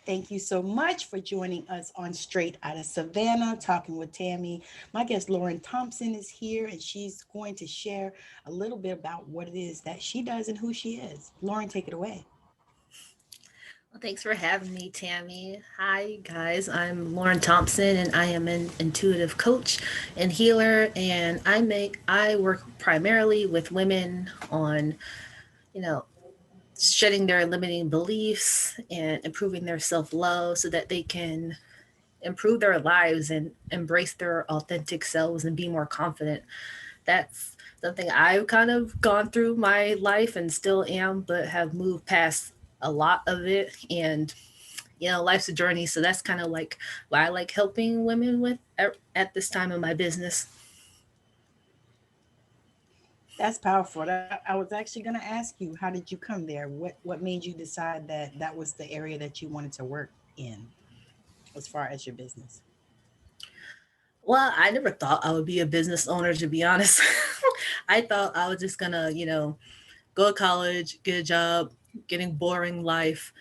Thank you so much for joining us on Straight Out of Savannah, talking with Tammy. My guest Lauren Thompson is here, and she's going to share a little bit about what it is that she does and who she is. Lauren, take it away. Well, thanks for having me, Tammy. Hi, guys. I'm Lauren Thompson, and I am an intuitive coach and healer. And I work primarily with women on, you know, shedding their limiting beliefs and improving their self love, so that they can improve their lives and embrace their authentic selves and be more confident. That's something I've kind of gone through my life and still am, but have moved past a lot of it. And life's a journey, so that's kind of like why I like helping women with at this time in my business. That's powerful. I was actually going to ask you, how did you come there? What made you decide that that was the area that you wanted to work in as far as your business? Well, I never thought I would be a business owner, to be honest. I thought I was just gonna, go to college, get a job, getting boring life,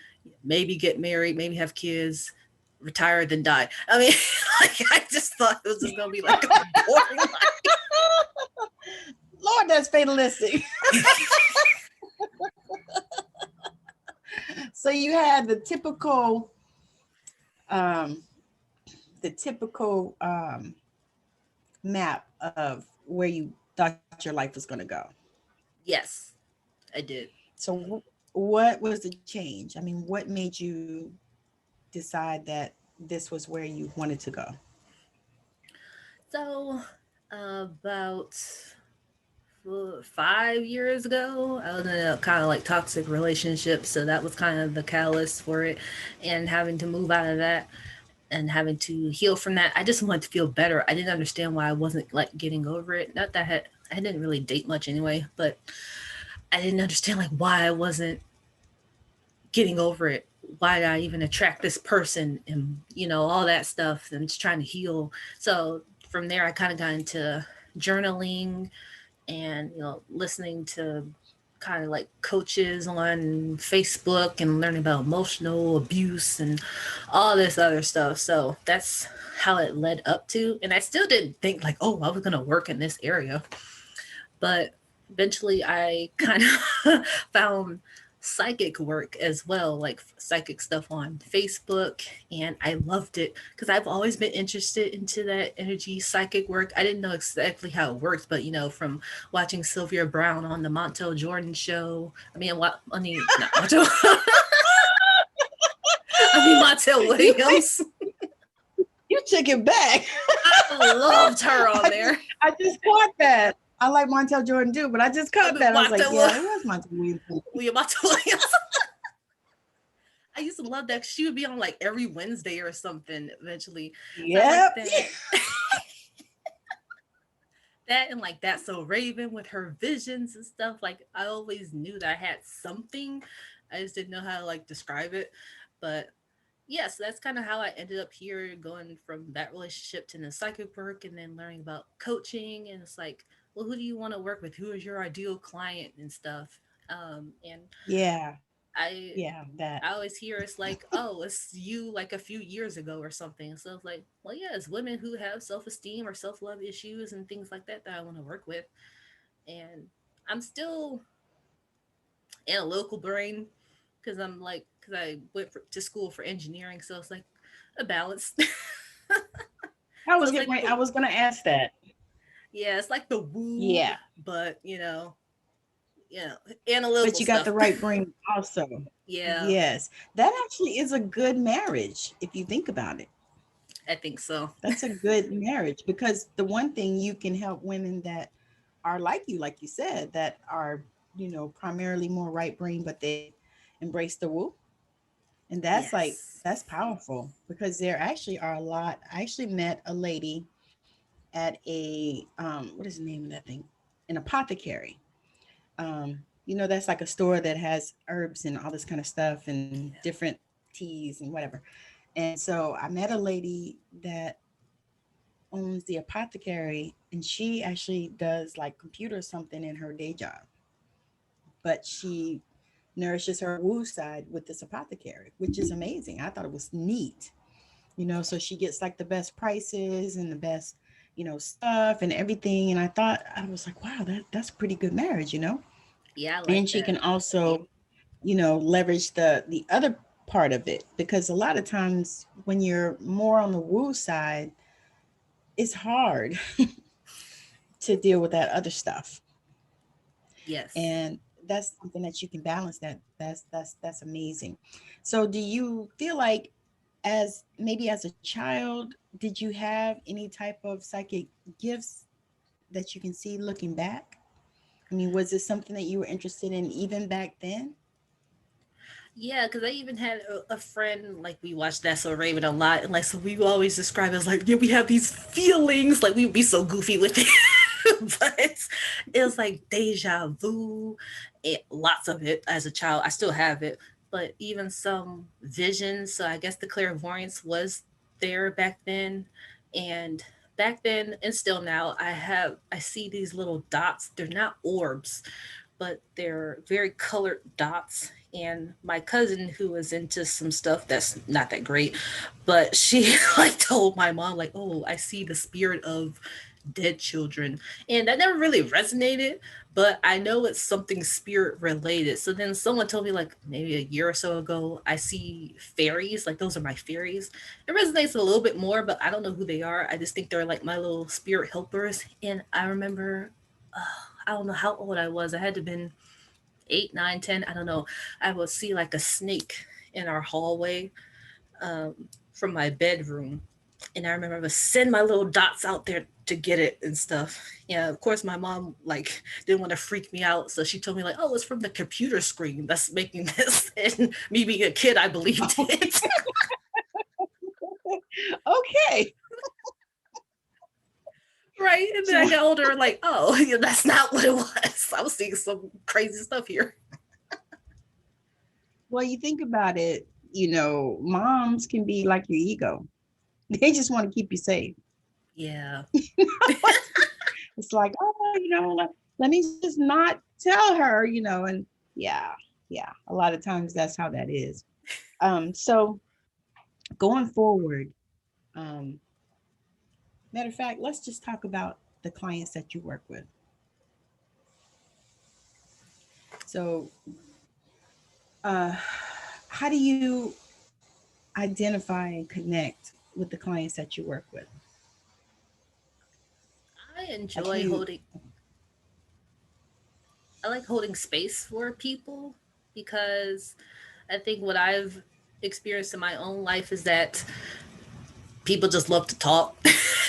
maybe get married, maybe have kids, retire, then die. I mean, like I just thought it was just gonna be like a boring life. Lord, that's fatalistic. So you had um, the typical map of where you thought your life was going to go. Yes, I did. So what was the change? I mean, what made you decide that this was where you wanted to go? So, about 5 years ago, I was in a kind of like toxic relationship. So that was kind of the catalyst for it. And having to move out of that and having to heal from that, I just wanted to feel better. I didn't understand why I wasn't like getting over it. Not that I didn't really date much anyway, but I didn't understand like why I wasn't getting over it. Why did I even attract this person and all that stuff and just trying to heal. So from there I kind of got into journaling and listening to kind of like coaches on Facebook and learning about emotional abuse and all this other stuff. So that's how it led up to. And I still didn't think like, oh, I was going to work in this area. But eventually I kind of found psychic work as well, like psychic stuff on Facebook, and I loved it because I've always been interested into that energy psychic work. I didn't know exactly how it works, but from watching Sylvia Brown on the Montel Jordan show. Not Montel. Montel You Williams. you took it back. I loved her on I just there. I just caught that. I like Montel Jordan too, but I just I caught mean, that. I was like, Montel yeah, it was Montel Williams. Williams. I used to love that. She would be on like every Wednesday or something eventually. So I like Yep. that. That and like that so Raven with her visions and stuff. Like I always knew that I had something. I just didn't know how to like describe it. But yes, that's kind of how I ended up here, going from that relationship to the psychic work and then learning about coaching. And it's like, well, who do you want to work with? Who is your ideal client and stuff? And Yeah. I Yeah. That. I always hear it's like, oh, it's you like a few years ago or something. So it's like, well, yeah, it's women who have self esteem or self love issues and things like that that I want to work with. And I'm still analytical brain because I went to school for engineering. So it's like a balance. So it's like I the, was gonna ask that. yeah, it's like the woo, Yeah. but But analytical you got stuff. the right brain also. Yeah, Yes. That actually is a good marriage if you think about it. I think so. That's a good marriage because the one thing you can help women that are like you said, that are, primarily more right brain, but they embrace the woo. And Yes. that's powerful because there actually are a lot. I actually met a lady at a what is the name of that thing? An apothecary. That's like a store that has herbs and all this kind of stuff and different teas and whatever. And so I met a lady that owns the apothecary, and she actually does like computer something in her day job, but she nourishes her woo side with this apothecary, which is amazing. I thought it was neat, so she gets like the best prices and the best, stuff and everything. And I was like, wow, that's a pretty good marriage. Yeah, I like And she that. can also, leverage the other part of it, because a lot of times when you're more on the woo side, it's hard to deal with that other stuff. Yes. And that's something that you can balance. That's amazing. So do you feel like, as maybe as a child, did you have any type of psychic gifts that you can see looking back? I mean, was it something that you were interested in even back then? Yeah, because I even had a friend, like, we watched That's So Raven a lot, and like, so we always describe it as like, yeah, we have these feelings, like, we would be so goofy with it. But it was like deja vu, lots of it as a child. I still have it, but even some visions. So I guess the clairvoyance was there back then. And back then, and still now, I see these little dots. They're not orbs, but they're very colored dots. And my cousin, who was into some stuff that's not that great, but she like told my mom, like, oh, I see the spirit of dead children. And that never really resonated, but I know it's something spirit related. So then someone told me, like, maybe a year or so ago, I see fairies, like, those are my fairies. It resonates a little bit more, but I don't know who they are. I just think they're like my little spirit helpers. And I remember, I don't know how old I was. I had to have been 8, 9, 10. I don't know. I would see like a snake in our hallway, um, from my bedroom. And I remember I would send my little dots out there to get it and stuff. Yeah, of course, my mom like didn't want to freak me out, so she told me like, "Oh, it's from the computer screen that's making this." And me being a kid, I believed it. Okay. Right? And then So, I got older, like, oh, yeah, that's not what it was. I was seeing some crazy stuff here. well, you think about it, moms can be like your ego. They just want to keep you safe. Yeah. It's like, oh, let me just not tell her, and yeah, yeah. A lot of times that's how that is. So going forward, um, matter of fact, let's just talk about the clients that you work with. So, uh, how do you identify and connect with the clients that you work with? I Like enjoy you, holding I like holding space for people because I think what I've experienced in my own life is that people just love to talk.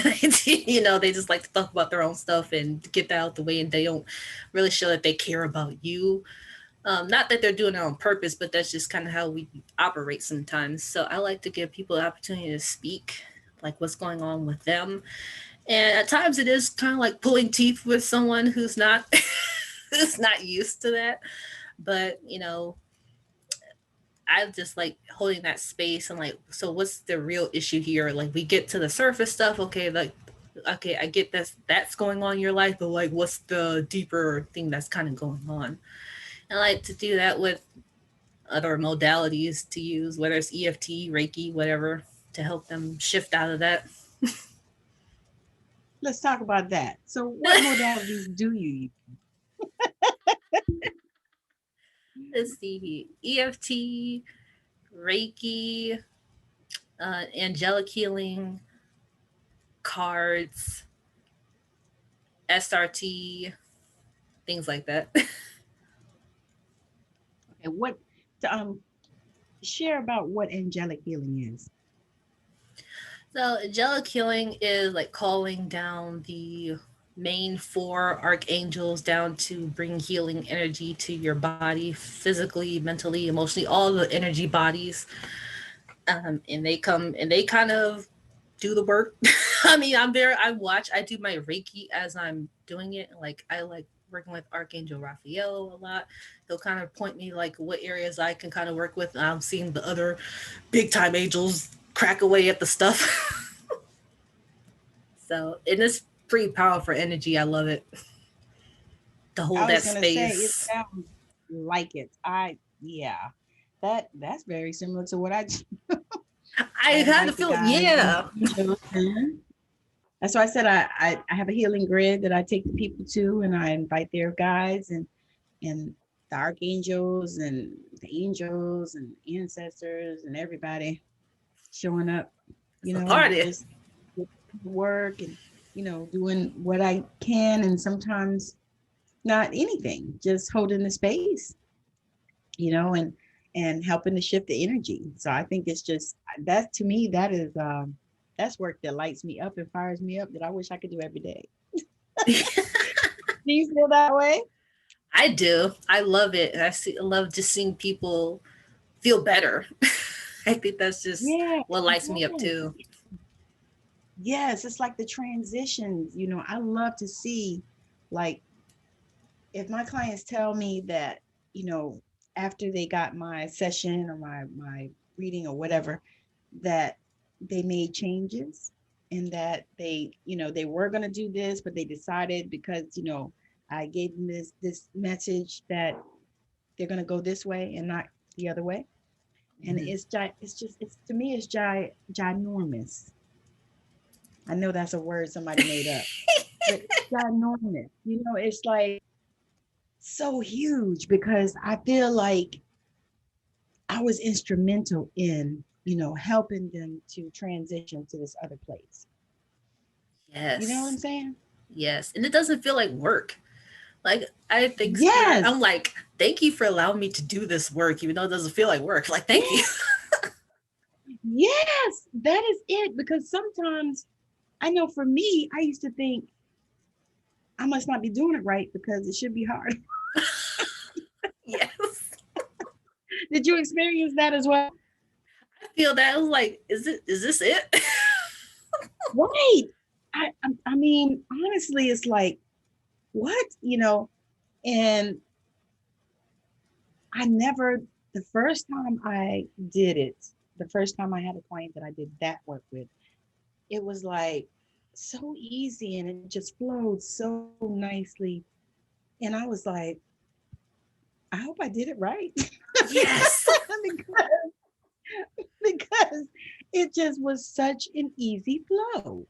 They just like to talk about their own stuff and get that out the way, and they don't really show that they care about you. Not that they're doing it on purpose, but that's just kind of how we operate sometimes. So I like to give people the opportunity to speak, like what's going on with them. And at times it is kind of like pulling teeth with someone who's not who's not used to that. But I just like holding that space and like, so what's the real issue here? Like, we get to the surface stuff, okay, like, okay, I get that's going on in your life, but like, what's the deeper thing that's kind of going on? I like to do that with other modalities to use, whether it's EFT, Reiki, whatever, to help them shift out of that. let's talk about that. So, what modalities do you use? Let's see, EFT, Reiki, angelic healing, cards, SRT, things like that. Okay, share about what angelic healing is. So, angelic healing is like calling down the main four archangels down to bring healing energy to your body, physically, mentally, emotionally, all the energy bodies. And they come and they kind of do the work. I mean, I watch, I do my Reiki as I'm doing it. Like, I like working with Archangel Raphael a lot. He'll kind of point me like what areas I can kind of work with. I'm seeing the other big time angels crack away at the stuff. So, and it's pretty powerful energy. I love it to I hold was that gonna say it space. sounds like it. I Yeah, that's very similar to what I do. I I kind of invite the feel, guys and yeah. angels in. That's why I said I have a healing grid that I take the people to, and I invite their guides and the archangels and the angels and ancestors and everybody showing up, It's a and party. just work and doing what I can, and sometimes not anything, just holding the space, and helping to shift the energy. So I think it's just that, to me, that is that's work that lights me up and fires me up that I wish I could do every day. Do you feel that way? I do. I love it. I love just seeing people feel better. I think that's just Yeah, what lights me up yes. too. Yes, it's like the transitions. I love to see, like, if my clients tell me that, you know, after they got my session or my reading or whatever, that they made changes, and that they were going to do this, but they decided, because I gave them this message, that they're going to go this way and not the other way. And Mhm. it's to me, it's ginormous. I know that's a word somebody made up, but it's ginormous. It's like so huge, because I feel like I was instrumental in, helping them to transition to this other place. You know what I'm Yes. saying? Yes. And it doesn't feel like work. Like I think spirit, Yes. I'm like, thank you for allowing me to do this work, even though it doesn't feel like work. Like, thank you. Yes. Yes. That is it. Because sometimes I know, for me, I used to think I must not be doing it right because it should be hard. Yes. Did you experience that as well? I feel that. I was like, is this it? Right. I mean, honestly, it's like, what? And I never, the first time I did it, the first time I had a client that I did that work with, it was like so easy, and it just flowed so nicely. And I was like, I hope I did it right. Yes. because, because it just was such an easy flow,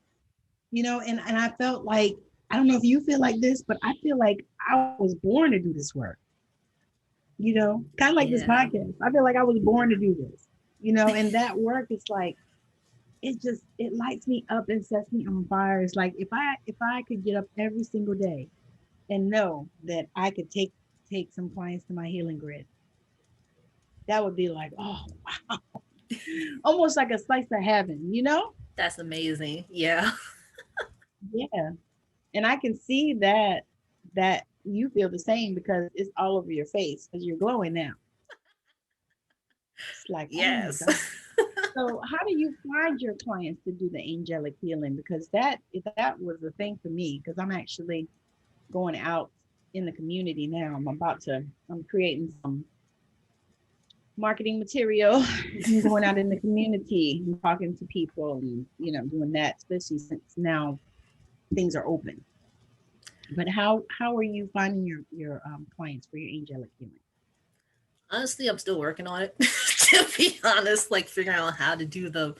and I felt like, I don't know if you feel like this, but I feel like I was born to do this work, kind of like this Yeah. podcast. I feel like I was born to do this, and that work is like, it lights me up and sets me on fire. It's like, if I could get up every single day and know that I could take some clients to my healing grid, that would be like, oh, almost like a slice of heaven. That's amazing. Yeah. Yeah. And I can see that you feel the same, because it's all over your face, because you're glowing now. It's like, oh my Yes. God. So how do you find your clients to do the angelic healing? Because that was the thing for me, because I'm actually going out in the community now. I'm creating some marketing material and going out in the community and talking to people, and doing that, especially since now things are open. But how are you finding your clients for your angelic healing? Honestly, I'm still working on it. To be honest, like figuring out how to do the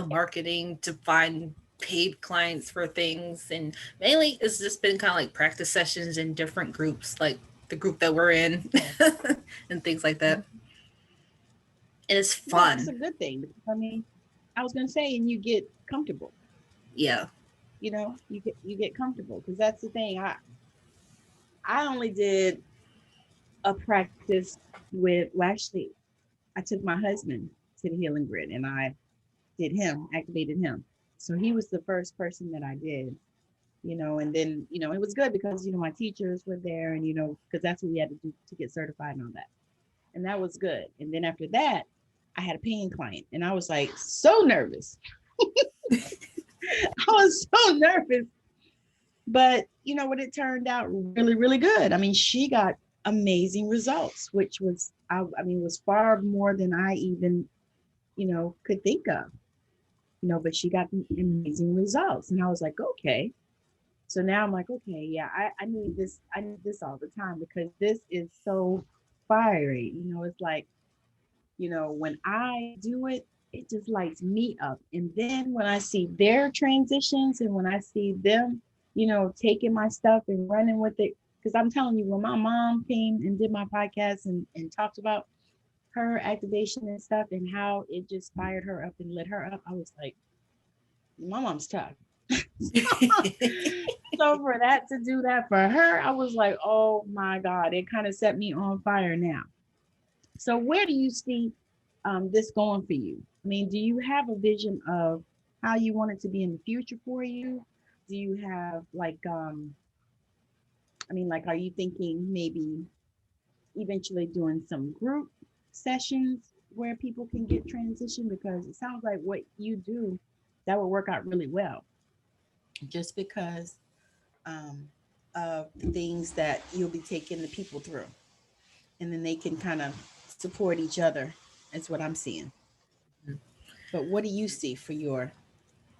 marketing to find paid clients for things, and mainly it's just been kind of like practice sessions in different groups, like the group that we're in, Yeah. and things like that. And it's Well, that's fun. a good thing, because I mean, I was going to say, and you get comfortable. Yeah. You get comfortable, because that's the thing. I only did a practice with, well, actually, I took my husband to the healing grid, and I did him, activated him. So he was the first person that I did, and then, it was good, because, my teachers were there, and, because that's what we had to do to get certified and all that. And that was good. And then after that, I had a paying client, and I was like so nervous. I was so nervous. But what, it turned out really, really good. I mean, she got amazing results, which was, I mean, was far more than I even, could think of. But she got amazing results. And I was like, okay. So now I'm like, okay, yeah, I need this. I need this all the time, because this is so. fiery. It's like, when I do it, it just lights me up. And then when I see their transitions and when I see them, taking my stuff and running with it, because I'm telling you, when my mom came and did my podcast and talked about her activation and stuff and how it just fired her up and lit her up, I was like, my mom's tough. So for that to do that for her, I was like, oh my God, it kind of set me on fire now. So where do you see this going for you? I mean, do you have a vision of how you want it to be in the future for you? Do you have like, like, are you thinking maybe eventually doing some group sessions where people can get transition? Because it sounds like what you do, that would work out really well, just because um, of the things that you'll be taking the people through, and then they can kind of support each other. That's what I'm seeing. But what do you see for your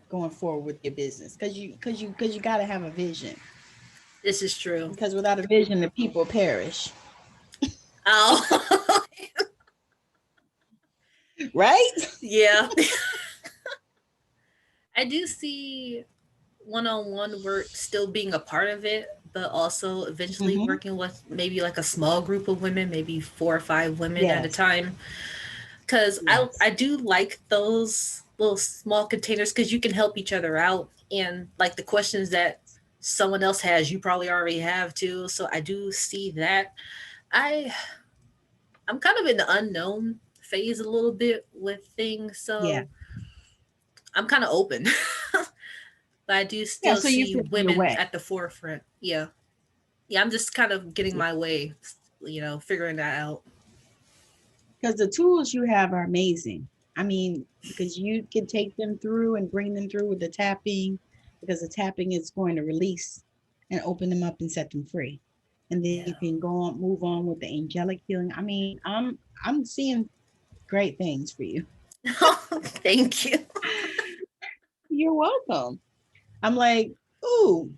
going forward with your business? Because you got to have a vision. This is true. Because without a vision, the people perish. Oh, Right? yeah. I do see one-on-one work still being a part of it, but also eventually Mm-hmm. working with maybe like a small group of women, maybe 4 or 5 women at a Yes. time. Because I Yes. do like those little small containers because you can help each other out, and like the questions that someone else has, you probably already have too. So I do see that. I I'm kind of in the unknown phase a little bit with things, Yeah. so I'm kind of open. But I do Yeah. still So you see feel your women way. at the forefront. Yeah. Yeah, I'm just kind of getting my way, figuring that out. Because the tools you have are amazing. I mean, because you can take them through and bring them through with the tapping, because the tapping is going to release and open them up and set them free. And then Yeah. you can go on, move on with the angelic healing. I mean, I'm seeing great things for you. Thank you. You're welcome. I'm like, ooh,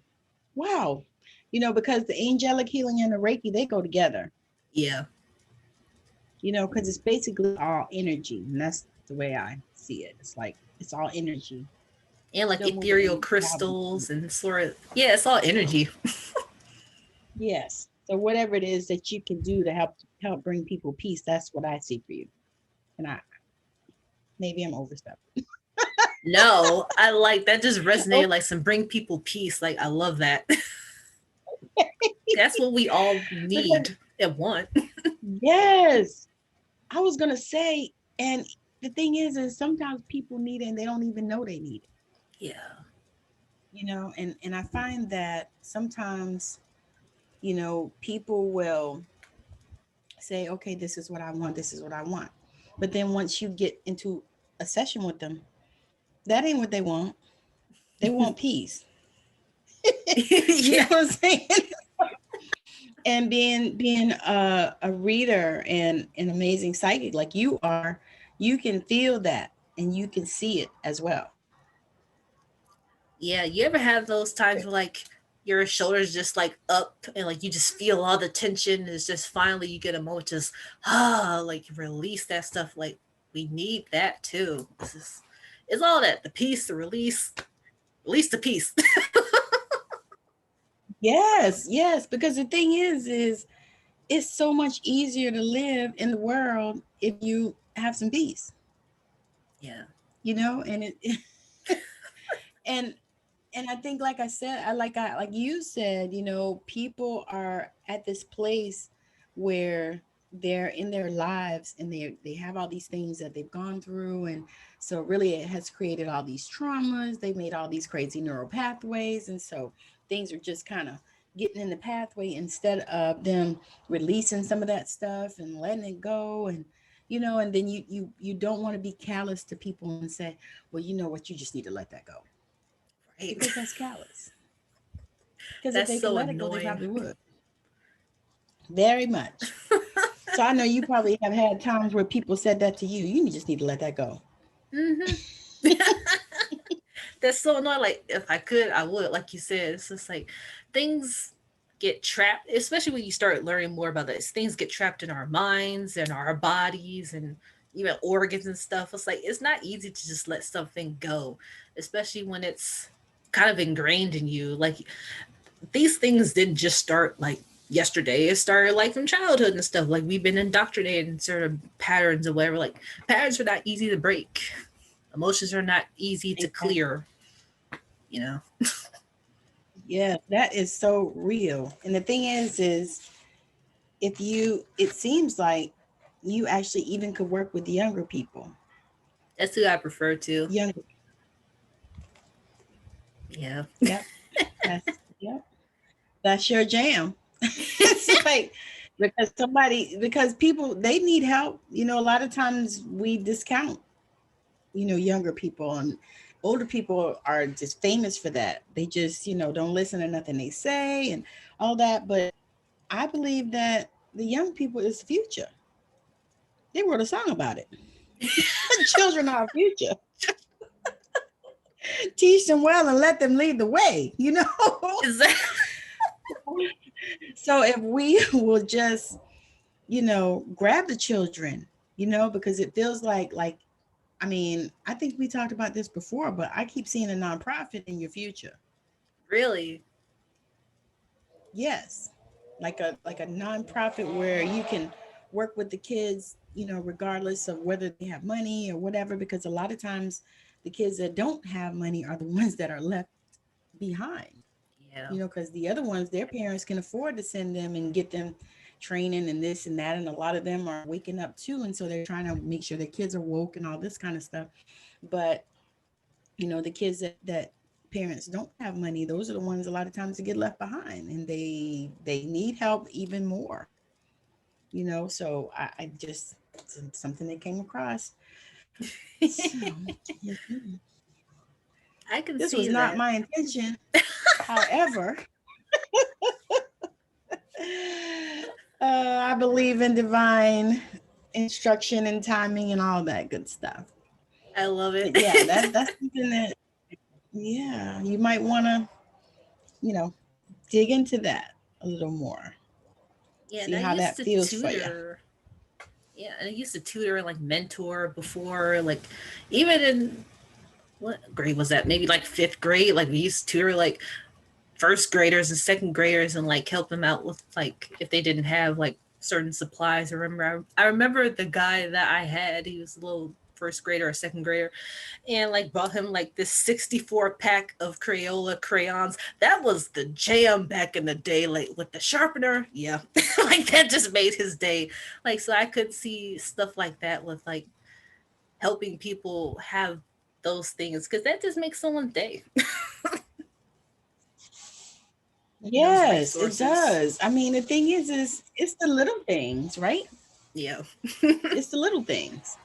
wow. Because the angelic healing and the Reiki, they go together, Yeah. because it's basically all energy. And that's the way I see it. It's like it's all energy, And like still moving ethereal in gravity. crystals and sort of, yeah, it's all energy. Yes. So whatever it is that you can do to help bring people peace, that's what I see for you. And I maybe I'm overstepping. No, I like that, just Oh, resonated like some bring people peace. Like I love that. That's what we all because need and want. yes, I was gonna say, and the thing is sometimes people need it and they don't even know they need it. Yeah. And I find that sometimes, people will say, okay, this is what I want, this is what I want. But then once you get into a session with them, that ain't what they want. They want peace. You know Yeah. what I'm saying? And being a reader and an amazing psychic like you are, you can feel that and you can see it as well. Yeah. You ever have those times where like your shoulders just like up and like you just feel all the tension? It's just finally you get a moment just like release that stuff. Like we need that too. It's all that, the peace, the release the peace. Yes, yes, because the thing is it's so much easier to live in the world if you have some peace, Yeah. and it and and I think, like I said, like you said, people are at this place where they're in their lives and they have all these things that they've gone through, and so really it has created all these traumas. They made all these crazy neural pathways, and so things are just kind of getting in the pathway instead of them releasing some of that stuff and letting it go. And then you don't want to be callous to people and say, well, you know what, you just need to let that go, Right. because that's callous. Because if That's they could so let it go, they annoying. probably would. Very much. So I know you probably have had times where people said that to you. You just need to let that go. Mm-hmm. That's so annoying. Like if I could, I would. Like you said, it's just like things. get trapped, especially when you start learning more about this. Things get trapped in our minds and our bodies and even organs and stuff. It's like it's not easy to just let something go, especially when it's kind of ingrained in you. Like these things didn't just start like yesterday. It started like from childhood and stuff. Like we've been indoctrinated in sort of patterns or whatever. Like patterns are not easy to break. Emotions are not easy to Exactly. clear, you know. Yeah, that is so real. And the thing is if you, it seems like you actually even could work with the younger people. That's who I prefer to. Younger. Yeah. Yep. That's, yep. That's your jam. It's like because people they need help. A lot of times we discount, younger people, and older people are just famous for that. They just, don't listen to nothing they say and all that. But I believe that the young people is the future. They wrote a song about it. Children are our future. Teach them well and let them lead the way. Is that So if we will just, grab the children, because it feels like, I mean, I think we talked about this before, but I keep seeing a nonprofit in your future. really? Yes. Like a nonprofit where you can work with the kids, regardless of whether they have money or whatever, because a lot of times the kids that don't have money are the ones that are left behind. Yeah. Because the other ones, their parents can afford to send them and get them training and this and that. And a lot of them are waking up too. And so they're trying to make sure their kids are woke and all this kind of stuff. But, the kids that parents don't have money, those are the ones a lot of times that get left behind and they need help even more. So I just, something that came across. So, yes, I can this was see not that. my intention. However, I believe in divine instruction and timing and all that good stuff. I love it. But yeah, that's something that, yeah, you might want to, you know, dig into that a little more. Yeah, and See I how used that to feels for you. tutor. Yeah, and I used to tutor and like mentor before, like even in what grade was that? Maybe like fifth grade. Like we used to tutor like first graders and second graders and like help them out with like if they didn't have like certain supplies. I remember the guy that I had. He was a little first grader or second grader, and like bought him like this 64 pack of Crayola crayons. That was the jam back in the day, like with the sharpener. Yeah, like that just made his day. Like so, I could see stuff like that with like helping people have those things because that just makes someone's day. Those Yes, it resources. does. I mean, the thing is it's the little things, right? Yeah. It's the little things.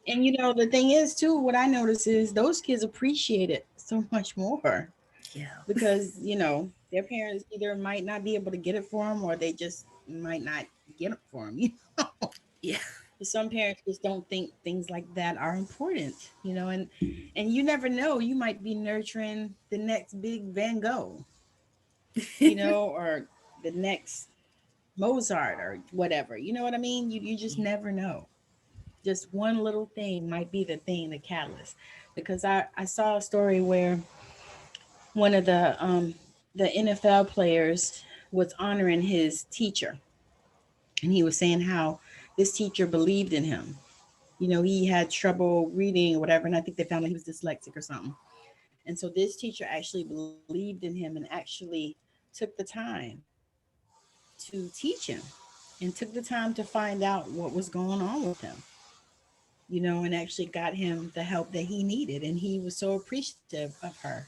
And the thing is too, what I notice is those kids appreciate it so much more Yeah. because, their parents either might not be able to get it for them or they just might not get it for them. Yeah. Some parents just don't think things like that are important, and you never know, you might be nurturing the next big Van Gogh, or the next Mozart or whatever. You know what I mean? You just Yeah. never know. Just one little thing might be the thing, the catalyst. Because I saw a story where one of the NFL players was honoring his teacher, and he was saying how this teacher believed in him. He had trouble reading or whatever, and I think they found out he was dyslexic or something. And so this teacher actually believed in him and actually took the time to teach him and took the time to find out what was going on with him, and actually got him the help that he needed. And he was so appreciative of her.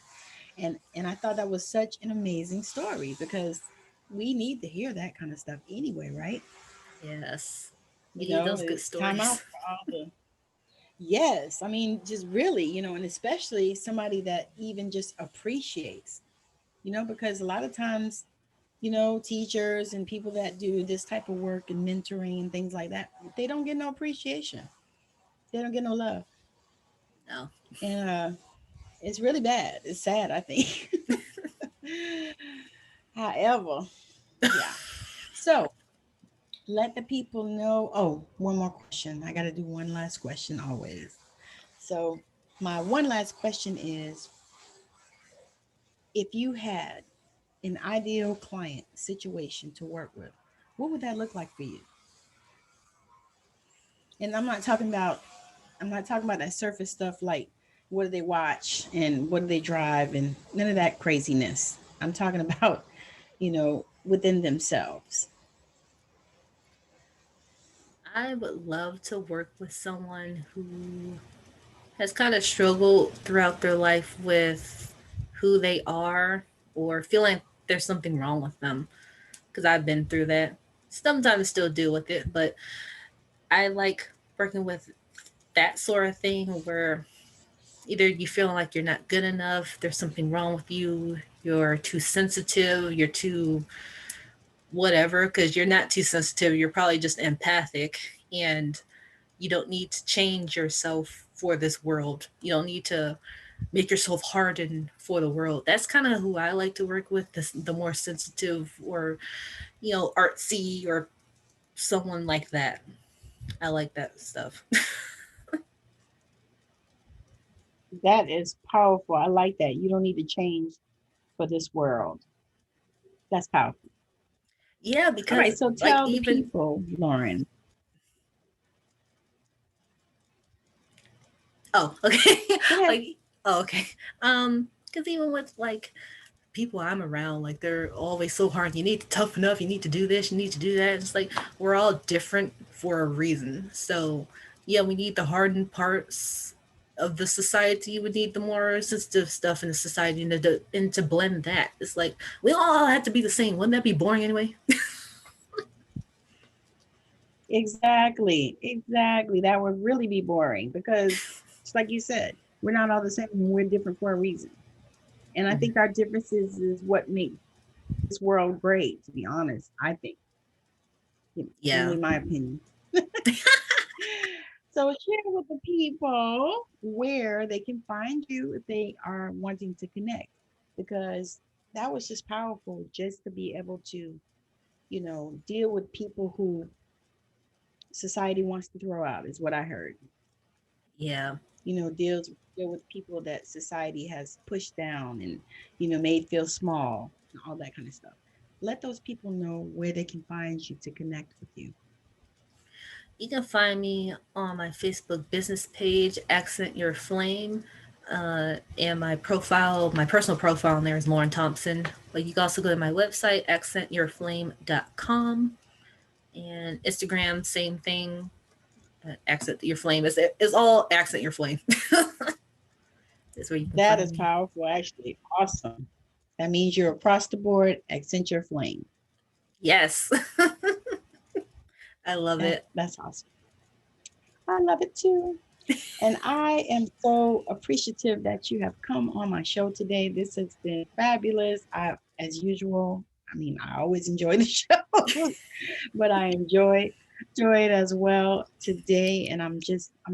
And I thought that was such an amazing story because we need to hear that kind of stuff anyway, right? Yes. We need those good It's time out stories. for all the, yes, I mean, just really, and especially somebody that even just appreciates, because a lot of times, teachers and people that do this type of work and mentoring and things like that, they don't get no appreciation. They don't get no love. No. And it's really bad. It's sad, I think. However, yeah. So let the people know. Oh, one more question. I got to do one last question always. So, my one last question is, if you had an ideal client situation to work with, what would that look like for you? And I'm not talking about that surface stuff like what do they watch and what do they drive and none of that craziness. I'm talking about, within themselves. I would love to work with someone who has kind of struggled throughout their life with who they are or feeling there's something wrong with them. Because I've been through that. Sometimes still deal with it, but I like working with that sort of thing where either you feel like you're not good enough, there's something wrong with you, you're too sensitive, you're too whatever, because you're not too sensitive, you're probably just empathic, and you don't need to change yourself for this world. You don't need to make yourself harden for the world. That's kind of who I like to work with, the more sensitive or, artsy or someone like that. I like that stuff. That is powerful. I like that. You don't need to change for this world. That's powerful. Yeah, All because right, so like tell the even people, Lauren. oh okay Go ahead. like oh okay because even with like people I'm around, like they're always so hard. You need to toughen up. You need to do this. You need to do that. It's like we're all different for a reason. So yeah, we need the hardened parts of the society. We need the more sensitive stuff in the society, and to blend that. It's like we all have to be the same. Wouldn't that be boring anyway? Exactly. Exactly. That would really be boring because it's like you said, we're not all the same. We're different for a reason. And I think our differences is what make this world great, to be honest. I think, Yeah. only my opinion. So share with the people where they can find you if they are wanting to connect, because that was just powerful just to be able to, deal with people who society wants to throw out, is what I heard. Yeah. Deal with people that society has pushed down and, made feel small and all that kind of stuff. Let those people know where they can find you to connect with you. You can find me on my Facebook business page, Accent Your Flame. And my personal profile on there is Lauren Thompson. But you can also go to my website, accentyourflame.com. And Instagram, same thing. Accent Your Flame is all Accent Your Flame. That's where you can That find is me. powerful, actually. Awesome. That means you're across the board, Accenture Flame. Yes, I love it. That's awesome. I love it too. And I am so appreciative that you have come on my show today. This has been fabulous. As usual, I mean, I always enjoy the show, but I enjoy it as well today. And I'm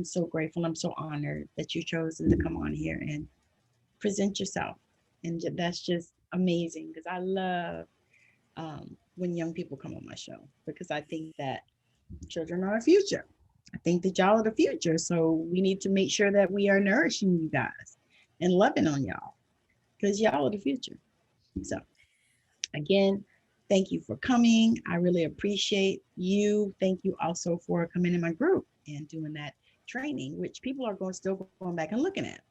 so grateful. I'm so honored that you chosen to come on here and present yourself. And that's just amazing because I love when young people come on my show because I think that children are our future. I think that y'all are the future. So we need to make sure that we are nourishing you guys and loving on y'all because y'all are the future. So again, thank you for coming. I really appreciate you. Thank you also for coming in my group and doing that training, which people are going back and looking at,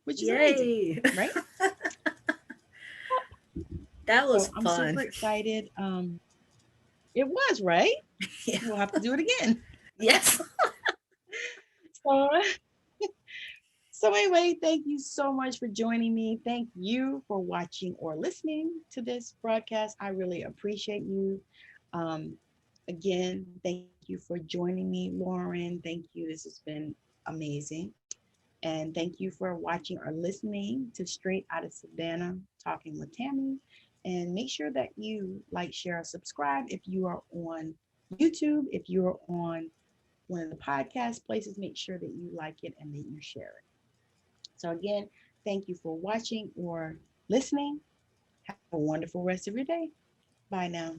which is amazing, Yay! right? That So was I'm super fun. excited. It was right. Yeah. We'll have to do it again. Yes. So So, anyway, thank you so much for joining me. Thank you for watching or listening to this broadcast. I really appreciate you. Um, Again, thank you for joining me, Lauren. Thank you. This has been amazing. And thank you for watching or listening to Straight Out of Savannah Talking with Tammi. And make sure that you like, share, or subscribe if you are on YouTube. If you're on one of the podcast places, make sure that you like it and that you share it. So, again, thank you for watching or listening. Have a wonderful rest of your day. Bye now.